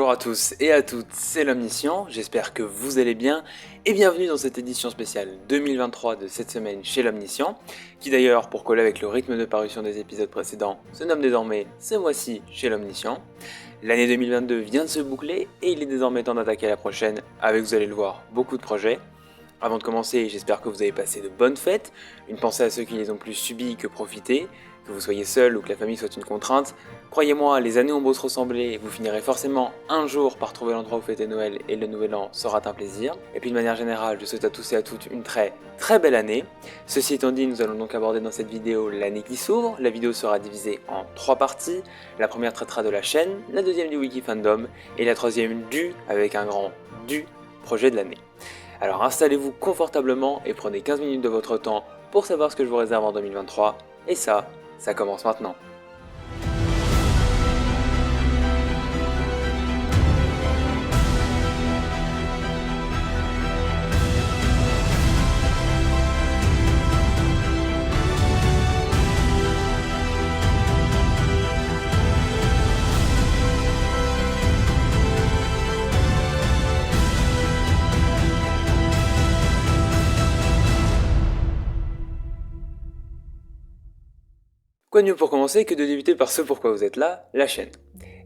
Bonjour à tous et à toutes, c'est l'Omniscient, j'espère que vous allez bien et bienvenue dans cette édition spéciale 2023 de cette semaine chez l'Omniscient, qui d'ailleurs, pour coller avec le rythme de parution des épisodes précédents, se nomme désormais ce mois-ci chez l'Omniscient. L'année 2022 vient de se boucler et il est désormais temps d'attaquer la prochaine avec, vous allez le voir, beaucoup de projets. Avant de commencer, j'espère que vous avez passé de bonnes fêtes, une pensée à ceux qui les ont plus subies que profitées, que vous soyez seul ou que la famille soit une contrainte. Croyez-moi, les années ont beau se ressembler, vous finirez forcément un jour par trouver l'endroit où fêter Noël et le Nouvel An sera un plaisir. Et puis de manière générale, je souhaite à tous et à toutes une très belle année. Ceci étant dit, nous allons donc aborder dans cette vidéo l'année qui s'ouvre. La vidéo sera divisée en 3 parties. La première traitera de la chaîne, la deuxième du Wiki Fandom et la troisième du, avec un grand du, projet de l'année. Alors installez-vous confortablement et prenez 15 minutes de votre temps pour savoir ce que je vous réserve en 2023. Et ça commence maintenant. Quoi de mieux pour commencer que de débuter par ce pourquoi vous êtes là, la chaîne.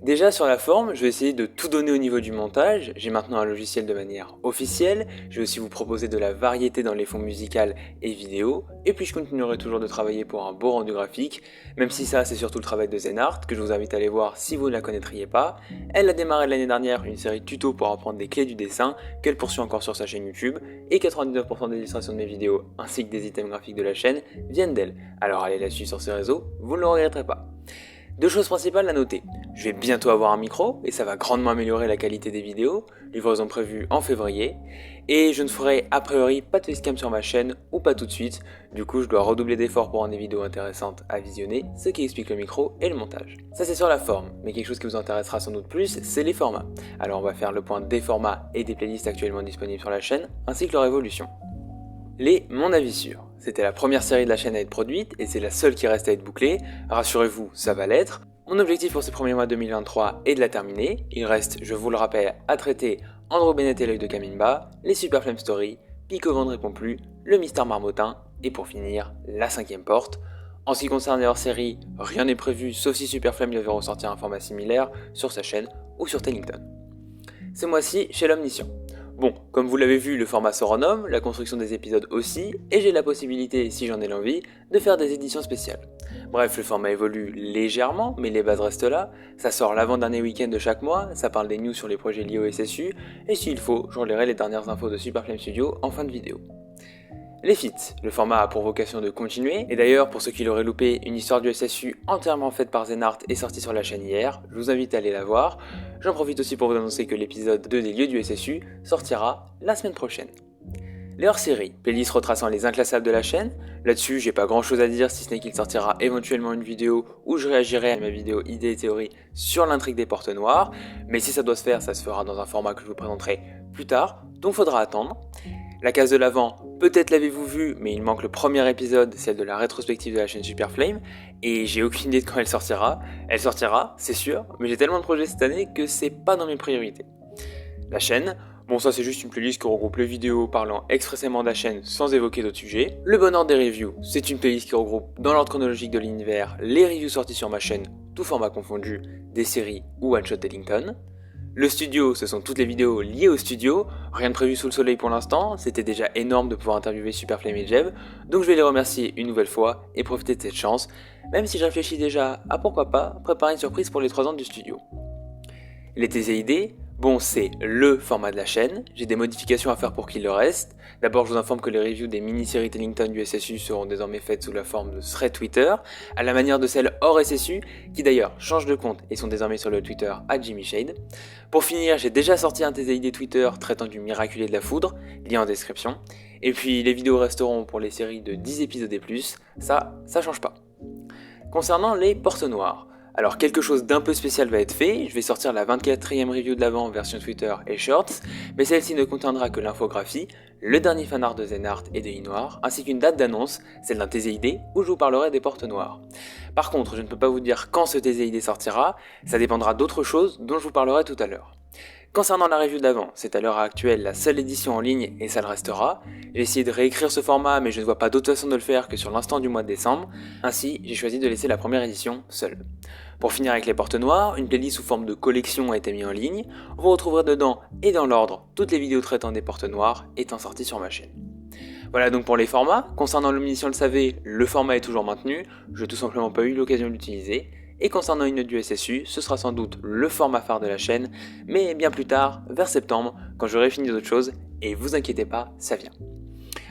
Déjà sur la forme, je vais essayer de tout donner au niveau du montage, j'ai maintenant un logiciel de manière officielle, je vais aussi vous proposer de la variété dans les fonds musicales et vidéos, et puis je continuerai toujours de travailler pour un beau rendu graphique, même si ça c'est surtout le travail de Zenart, que je vous invite à aller voir si vous ne la connaîtriez pas. Elle a démarré l'année dernière une série de tutos pour apprendre des clés du dessin, qu'elle poursuit encore sur sa chaîne YouTube, et 99% des illustrations de mes vidéos, ainsi que des items graphiques de la chaîne, viennent d'elle. Alors allez la suivre sur ses réseaux, vous ne le regretterez pas. Deux choses principales à noter. Je vais bientôt avoir un micro et ça va grandement améliorer la qualité des vidéos, livraison prévue en février, et je ne ferai a priori pas de facecam sur ma chaîne ou pas tout de suite, du coup je dois redoubler d'efforts pour rendre des vidéos intéressantes à visionner, ce qui explique le micro et le montage. Ça c'est sur la forme, mais quelque chose qui vous intéressera sans doute plus, c'est les formats. Alors on va faire le point des formats et des playlists actuellement disponibles sur la chaîne, ainsi que leur évolution. Mon avis sûr. C'était la première série de la chaîne à être produite et c'est la seule qui reste à être bouclée. Rassurez-vous, ça va l'être. Mon objectif pour ces premiers mois 2023 est de la terminer. Il reste, je vous le rappelle, à traiter Andrew Bennett et l'œil de Kaminba, les Super Flame Story, Pico ne répond plus, le Mystère Marmottin et pour finir, la 5ème porte. En ce qui concerne les hors-séries, rien n'est prévu sauf si Super Flame devait ressortir un format similaire sur sa chaîne ou sur Tellington. Ce mois-ci, chez l'Omniscient. Bon, comme vous l'avez vu, le format se renomme, la construction des épisodes aussi, et j'ai la possibilité, si j'en ai l'envie, de faire des éditions spéciales. Bref, le format évolue légèrement, mais les bases restent là, ça sort l'avant-dernier week-end de chaque mois, ça parle des news sur les projets liés au SSU, et s'il faut, je relayerai les dernières infos de Super Flame Studio en fin de vidéo. Les feats, le format a pour vocation de continuer, et d'ailleurs pour ceux qui l'auraient loupé, une histoire du SSU entièrement faite par Zenart est sortie sur la chaîne hier, je vous invite à aller la voir. J'en profite aussi pour vous annoncer que l'épisode 2 des lieux du SSU sortira la semaine prochaine. Les hors-séries, playlist retraçant les inclassables de la chaîne, là-dessus j'ai pas grand chose à dire si ce n'est qu'il sortira éventuellement une vidéo où je réagirai à ma vidéo idées et théories sur l'intrigue des portes noires, mais si ça doit se faire, ça se fera dans un format que je vous présenterai plus tard, donc faudra attendre. La case de l'avant, peut-être l'avez-vous vu, mais il manque le premier épisode, celle de la rétrospective de la chaîne Super Flame, et j'ai aucune idée de quand elle sortira. Elle sortira, c'est sûr, mais j'ai tellement de projets cette année que c'est pas dans mes priorités. La chaîne, bon ça c'est juste une playlist qui regroupe les vidéos parlant expressément de la chaîne sans évoquer d'autres sujets. Le bon ordre des reviews, c'est une playlist qui regroupe dans l'ordre chronologique de l'univers les reviews sorties sur ma chaîne, tout format confondu, des séries ou one-shot Tellington. Le studio, ce sont toutes les vidéos liées au studio, rien de prévu sous le soleil pour l'instant, c'était déjà énorme de pouvoir interviewer Super Flame et Jeb, donc je vais les remercier une nouvelle fois et profiter de cette chance, même si je réfléchis déjà à pourquoi pas préparer une surprise pour les 3 ans du studio. Les TZID, bon c'est le format de la chaîne, j'ai des modifications à faire pour qu'il le reste. D'abord je vous informe que les reviews des mini-séries Tellington du SSU seront désormais faites sous la forme de thread Twitter, à la manière de celles hors SSU, qui d'ailleurs changent de compte et sont désormais sur le Twitter @JimmyShade. Pour finir, j'ai déjà sorti un TZID Twitter traitant du miraculé de la foudre, lien en description. Et puis les vidéos resteront pour les séries de 10 épisodes et plus, ça change pas. Concernant les portes noires, alors quelque chose d'un peu spécial va être fait, je vais sortir la 24e review de l'avant version Twitter et Shorts, mais celle-ci ne contiendra que l'infographie, le dernier fanart de Zenart et de Inoir, ainsi qu'une date d'annonce, celle d'un TZID, où je vous parlerai des portes noires. Par contre, je ne peux pas vous dire quand ce TZID sortira, ça dépendra d'autres choses dont je vous parlerai tout à l'heure. Concernant la review de l'avant, c'est à l'heure actuelle la seule édition en ligne et ça le restera. J'ai essayé de réécrire ce format mais je ne vois pas d'autre façon de le faire que sur l'instant du mois de décembre, ainsi j'ai choisi de laisser la première édition seule. Pour finir avec les portes noires, une playlist sous forme de collection a été mise en ligne, vous retrouverez dedans et dans l'ordre toutes les vidéos traitant des portes noires étant sorties sur ma chaîne. Voilà donc pour les formats. Concernant l'omniscient le savez, le format est toujours maintenu, je n'ai tout simplement pas eu l'occasion de l'utiliser. Et concernant une note du SSU, ce sera sans doute le format phare de la chaîne, mais bien plus tard, vers septembre, quand j'aurai fini d'autres choses, et vous inquiétez pas, ça vient.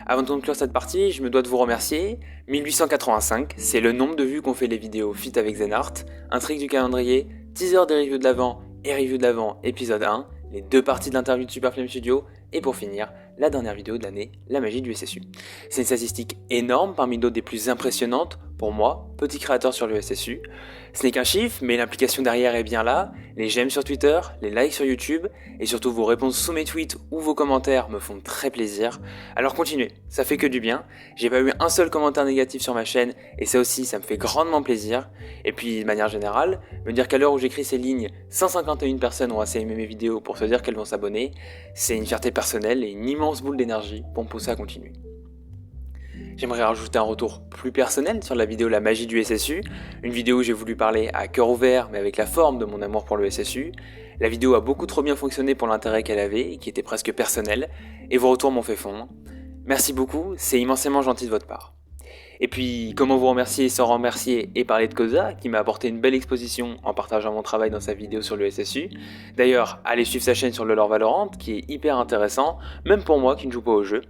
Avant de conclure cette partie, je me dois de vous remercier. 1885, c'est le nombre de vues qu'ont fait les vidéos Fit avec Zenart, intrigue du calendrier, teaser des reviews de l'avant et review de l'avant épisode 1, les 2 parties de l'interview de Superflame Studio, et pour finir, la dernière vidéo de l'année, la magie du SSU. C'est une statistique énorme, parmi d'autres des plus impressionnantes, pour moi, petit créateur sur le SSU. Ce n'est qu'un chiffre, mais l'implication derrière est bien là, les j'aime sur Twitter, les likes sur YouTube, et surtout vos réponses sous mes tweets ou vos commentaires me font très plaisir. Alors continuez, ça fait que du bien, j'ai pas eu un seul commentaire négatif sur ma chaîne, et ça aussi, ça me fait grandement plaisir. Et puis, de manière générale, me dire qu'à l'heure où j'écris ces lignes, 151 personnes ont assez aimé mes vidéos pour se dire qu'elles vont s'abonner, c'est une fierté personnelle et une immense boule d'énergie pour me pousser à continuer. J'aimerais rajouter un retour plus personnel sur la vidéo La magie du SSU, une vidéo où j'ai voulu parler à cœur ouvert mais avec la forme de mon amour pour le SSU. La vidéo a beaucoup trop bien fonctionné pour l'intérêt qu'elle avait et qui était presque personnel, et vos retours m'ont fait fondre. Merci beaucoup, c'est immensément gentil de votre part. Et puis, comment vous remercier sans remercier et parler de Koza, qui m'a apporté une belle exposition en partageant mon travail dans sa vidéo sur le SSU. D'ailleurs, allez suivre sa chaîne sur le lore Valorant, qui est hyper intéressant, même pour moi qui ne joue pas au jeu.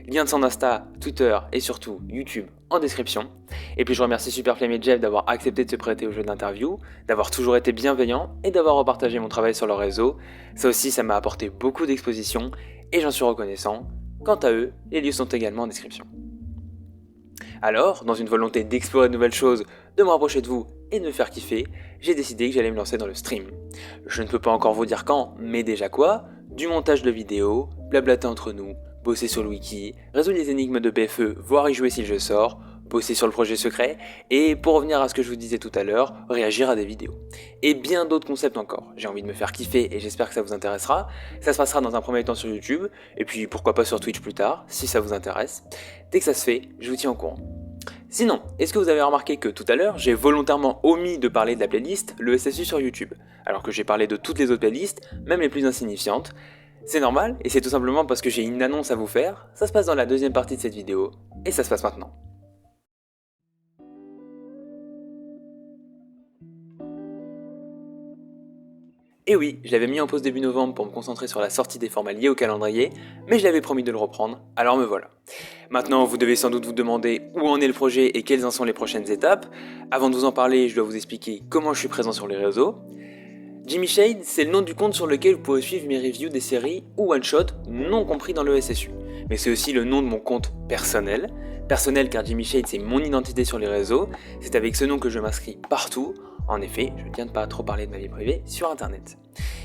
Lien de son Insta, Twitter et surtout YouTube en description. Et puis je remercie Superflame et Jeff d'avoir accepté de se prêter au jeu d'interview, d'avoir toujours été bienveillant et d'avoir repartagé mon travail sur leur réseau. Ça aussi, ça m'a apporté beaucoup d'exposition et j'en suis reconnaissant. Quant à eux, les lieux sont également en description. Alors, dans une volonté d'explorer de nouvelles choses, de me rapprocher de vous et de me faire kiffer, j'ai décidé que j'allais me lancer dans le stream. Je ne peux pas encore vous dire quand, mais déjà quoi, du montage de vidéos, blablater entre nous, bosser sur le wiki, résoudre les énigmes de BFE, voire y jouer si le jeu sort, bosser sur le projet secret, et pour revenir à ce que je vous disais tout à l'heure, réagir à des vidéos. Et bien d'autres concepts encore. J'ai envie de me faire kiffer et j'espère que ça vous intéressera. Ça se passera dans un premier temps sur YouTube, et puis pourquoi pas sur Twitch plus tard, si ça vous intéresse. Dès que ça se fait, je vous tiens au courant. Sinon, est-ce que vous avez remarqué que tout à l'heure, j'ai volontairement omis de parler de la playlist, le SSU sur YouTube, alors que j'ai parlé de toutes les autres playlists, même les plus insignifiantes. C'est normal, et c'est tout simplement parce que j'ai une annonce à vous faire, ça se passe dans la deuxième partie de cette vidéo, et ça se passe maintenant. Et oui, je l'avais mis en pause début novembre pour me concentrer sur la sortie des formats liés au calendrier, mais je l'avais promis de le reprendre, alors me voilà. Maintenant, vous devez sans doute vous demander où en est le projet et quelles en sont les prochaines étapes. Avant de vous en parler, je dois vous expliquer comment je suis présent sur les réseaux. Jimmy Shade, c'est le nom du compte sur lequel vous pouvez suivre mes reviews des séries ou one-shot non compris dans le SSU. Mais c'est aussi le nom de mon compte personnel. Personnel car Jimmy Shade c'est mon identité sur les réseaux, c'est avec ce nom que je m'inscris partout. En effet, je tiens de pas trop parler de ma vie privée sur internet.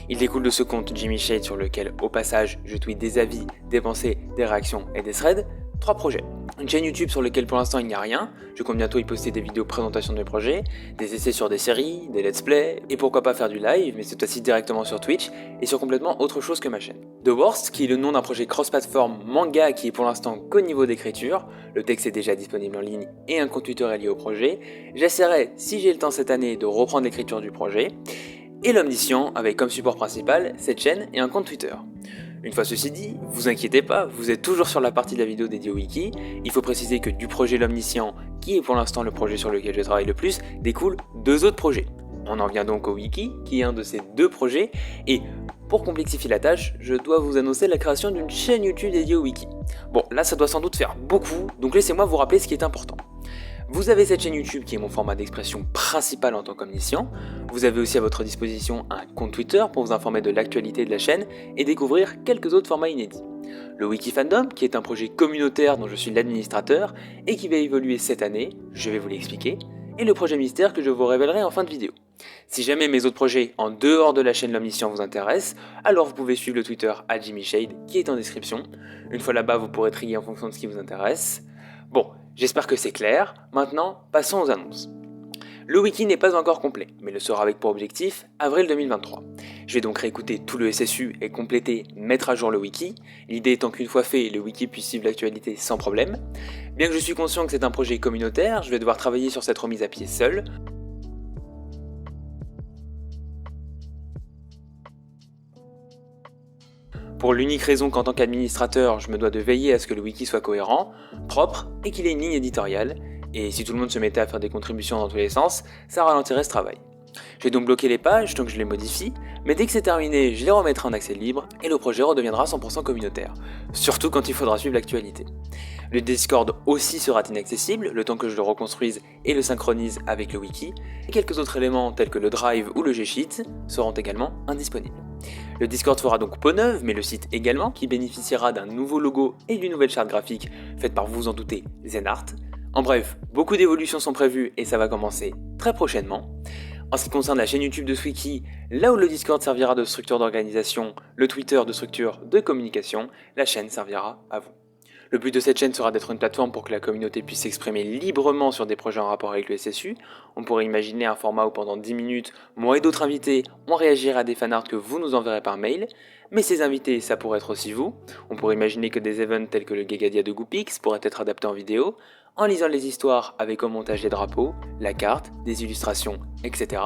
Il découle de ce compte Jimmy Shade sur lequel, au passage, je tweete des avis, des pensées, des réactions et des threads. 3 projets. Une chaîne YouTube sur laquelle pour l'instant il n'y a rien, je compte bientôt y poster des vidéos présentation de mes projets, des essais sur des séries, des let's play, et pourquoi pas faire du live, mais cette fois-ci directement sur Twitch, et sur complètement autre chose que ma chaîne. The Worst, qui est le nom d'un projet cross-platform manga qui est pour l'instant qu'au niveau d'écriture, le texte est déjà disponible en ligne et un compte Twitter est lié au projet, j'essaierai, si j'ai le temps cette année, de reprendre l'écriture du projet, et l'Omniscient avec comme support principal cette chaîne et un compte Twitter. Une fois ceci dit, vous inquiétez pas, vous êtes toujours sur la partie de la vidéo dédiée au wiki. Il faut préciser que du projet l'Omniscient, qui est pour l'instant le projet sur lequel je travaille le plus, découlent 2 autres projets. On en vient donc au wiki, qui est un de ces 2 projets, et pour complexifier la tâche, je dois vous annoncer la création d'une chaîne YouTube dédiée au wiki. Bon, là ça doit sans doute faire beaucoup, donc laissez-moi vous rappeler ce qui est important. Vous avez cette chaîne YouTube qui est mon format d'expression principal en tant qu'omniscient. Vous avez aussi à votre disposition un compte Twitter pour vous informer de l'actualité de la chaîne et découvrir quelques autres formats inédits. Le Wiki Fandom, qui est un projet communautaire dont je suis l'administrateur et qui va évoluer cette année, je vais vous l'expliquer, et le projet mystère que je vous révélerai en fin de vidéo. Si jamais mes autres projets en dehors de la chaîne l'Omniscient vous intéressent, alors vous pouvez suivre le Twitter @JimmyShade qui est en description. Une fois là-bas, vous pourrez trier en fonction de ce qui vous intéresse. Bon, j'espère que c'est clair. Maintenant, passons aux annonces. Le wiki n'est pas encore complet, mais le sera avec pour objectif avril 2023. Je vais donc réécouter tout le SSU et compléter, mettre à jour le wiki, l'idée étant qu'une fois fait, le wiki puisse suivre l'actualité sans problème. Bien que je suis conscient que c'est un projet communautaire, je vais devoir travailler sur cette remise à pied seul. Pour l'unique raison qu'en tant qu'administrateur, je me dois de veiller à ce que le wiki soit cohérent, propre et qu'il ait une ligne éditoriale, et si tout le monde se mettait à faire des contributions dans tous les sens, ça ralentirait ce travail. Je vais donc bloquer les pages tant que je les modifie, mais dès que c'est terminé, je les remettrai en accès libre et le projet redeviendra 100% communautaire, surtout quand il faudra suivre l'actualité. Le Discord aussi sera inaccessible, le temps que je le reconstruise et le synchronise avec le wiki, et quelques autres éléments tels que le Drive ou le G-Sheet seront également indisponibles. Le Discord fera donc peau neuve, mais le site également, qui bénéficiera d'un nouveau logo et d'une nouvelle charte graphique faite par, vous en doutez, Zenart. En bref, beaucoup d'évolutions sont prévues et ça va commencer très prochainement. En ce qui concerne la chaîne YouTube de ce wiki, là où le Discord servira de structure d'organisation, le Twitter de structure de communication, la chaîne servira à vous. Le but de cette chaîne sera d'être une plateforme pour que la communauté puisse s'exprimer librement sur des projets en rapport avec le SSU. On pourrait imaginer un format où pendant 10 minutes, moi et d'autres invités, on réagirait à des fanarts que vous nous enverrez par mail. Mais ces invités, ça pourrait être aussi vous. On pourrait imaginer que des events tels que le Gegadia de Goopix pourraient être adaptés en vidéo, en lisant les histoires avec au montage des drapeaux, la carte, des illustrations, etc.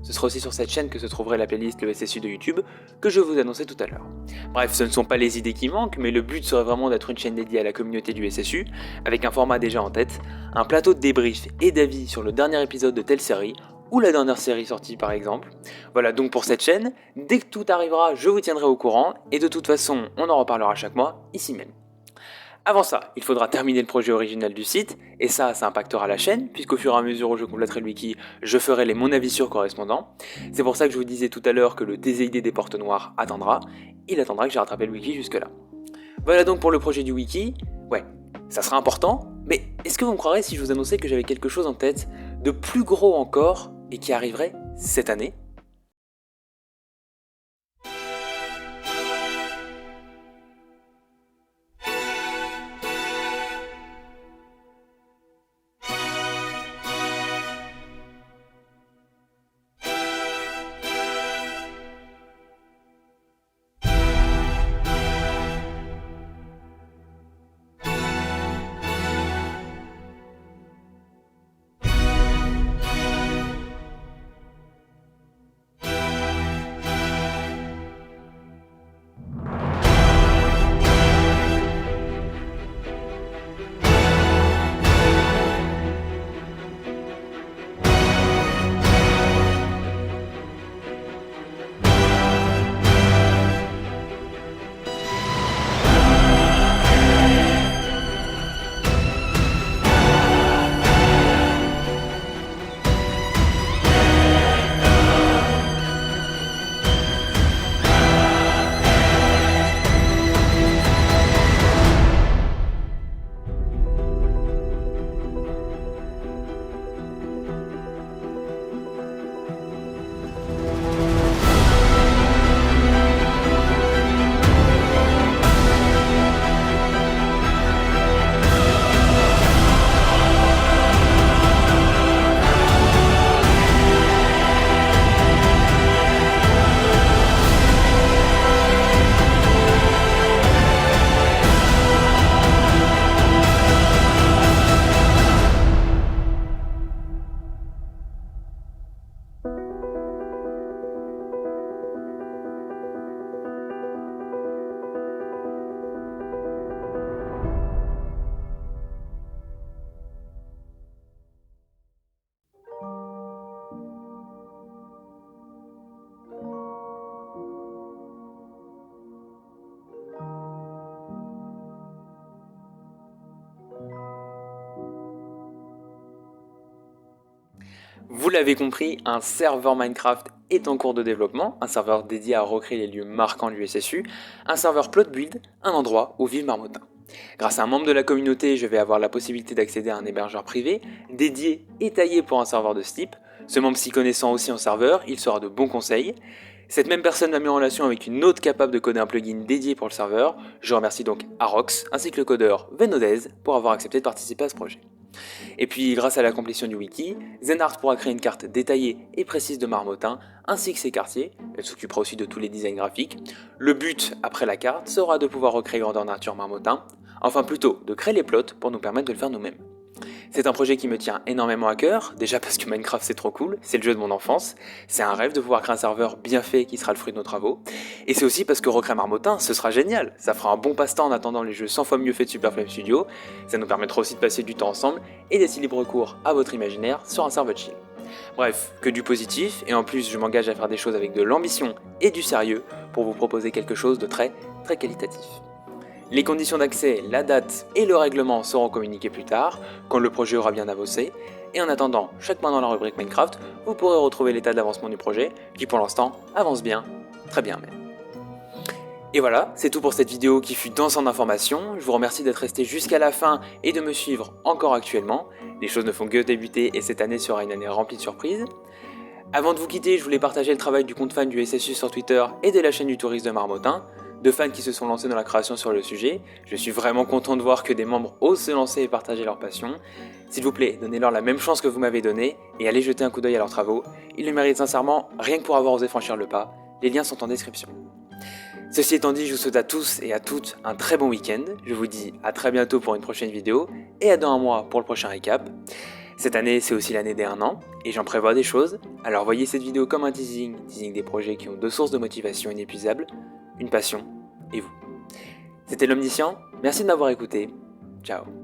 Ce sera aussi sur cette chaîne que se trouverait la playlist le SSU de YouTube que je vous annonçais tout à l'heure. Bref, ce ne sont pas les idées qui manquent, mais le but serait vraiment d'être une chaîne dédiée à la communauté du SSU, avec un format déjà en tête, un plateau de débrief et d'avis sur le dernier épisode de telle série, ou la dernière série sortie par exemple. Voilà donc pour cette chaîne, dès que tout arrivera, je vous tiendrai au courant, et de toute façon, on en reparlera chaque mois, ici même. Avant ça, il faudra terminer le projet original du site, et ça impactera la chaîne, puisqu'au fur et à mesure où je compléterai le wiki, je ferai les mon avis sur correspondants. C'est pour ça que je vous disais tout à l'heure que le DZID des portes noires attendra, il attendra que j'ai rattrapé le wiki jusque là. Voilà donc pour le projet du wiki, ouais, ça sera important, mais est-ce que vous me croirez si je vous annonçais que j'avais quelque chose en tête de plus gros encore, et qui arriverait cette année ? Vous l'avez compris, un serveur Minecraft est en cours de développement, un serveur dédié à recréer les lieux marquants du SSU, un serveur plot build, un endroit où vivent Marmottin. Grâce à un membre de la communauté, je vais avoir la possibilité d'accéder à un hébergeur privé, dédié et taillé pour un serveur de ce type. Ce membre s'y connaissant aussi en serveur, il sera de bons conseils. Cette même personne m'a mis en relation avec une autre capable de coder un plugin dédié pour le serveur. Je remercie donc Arox, ainsi que le codeur Venodez pour avoir accepté de participer à ce projet. Et puis grâce à la complétion du wiki, Zenart pourra créer une carte détaillée et précise de Marmottin, ainsi que ses quartiers, elle s'occupera aussi de tous les designs graphiques. Le but, après la carte, sera de pouvoir recréer grandeur nature Marmottin, enfin plutôt de créer les plots pour nous permettre de le faire nous-mêmes. C'est un projet qui me tient énormément à cœur, déjà parce que Minecraft c'est trop cool, c'est le jeu de mon enfance, c'est un rêve de pouvoir créer un serveur bien fait qui sera le fruit de nos travaux, et c'est aussi parce que recréer Marmottin, ce sera génial, ça fera un bon passe-temps en attendant les jeux 100 fois mieux faits de Super Flame Studio, ça nous permettra aussi de passer du temps ensemble et laisser libre cours à votre imaginaire sur un serveur chill. Bref, que du positif, et en plus je m'engage à faire des choses avec de l'ambition et du sérieux pour vous proposer quelque chose de très qualitatif. Les conditions d'accès, la date et le règlement seront communiqués plus tard, quand le projet aura bien avancé, et en attendant, chaque mois dans la rubrique Minecraft, vous pourrez retrouver l'état d'avancement du projet, qui pour l'instant avance bien, très bien même. Et voilà, c'est tout pour cette vidéo qui fut dense en informations, je vous remercie d'être resté jusqu'à la fin et de me suivre encore actuellement, les choses ne font que débuter et cette année sera une année remplie de surprises. Avant de vous quitter, je voulais partager le travail du compte fan du SSU sur Twitter et de la chaîne du Touriste de Marmottin, de fans qui se sont lancés dans la création sur le sujet. Je suis vraiment content de voir que des membres osent se lancer et partager leur passion. S'il vous plaît, donnez-leur la même chance que vous m'avez donnée et allez jeter un coup d'œil à leurs travaux. Ils le méritent sincèrement, rien que pour avoir osé franchir le pas. Les liens sont en description. Ceci étant dit, je vous souhaite à tous et à toutes un très bon week-end. Je vous dis à très bientôt pour une prochaine vidéo et à dans un mois pour le prochain récap. Cette année, c'est aussi l'année des 1 an, et j'en prévois des choses, alors voyez cette vidéo comme un teasing des projets qui ont 2 sources de motivation inépuisables, une passion et vous. C'était l'Omniscient, merci de m'avoir écouté, ciao.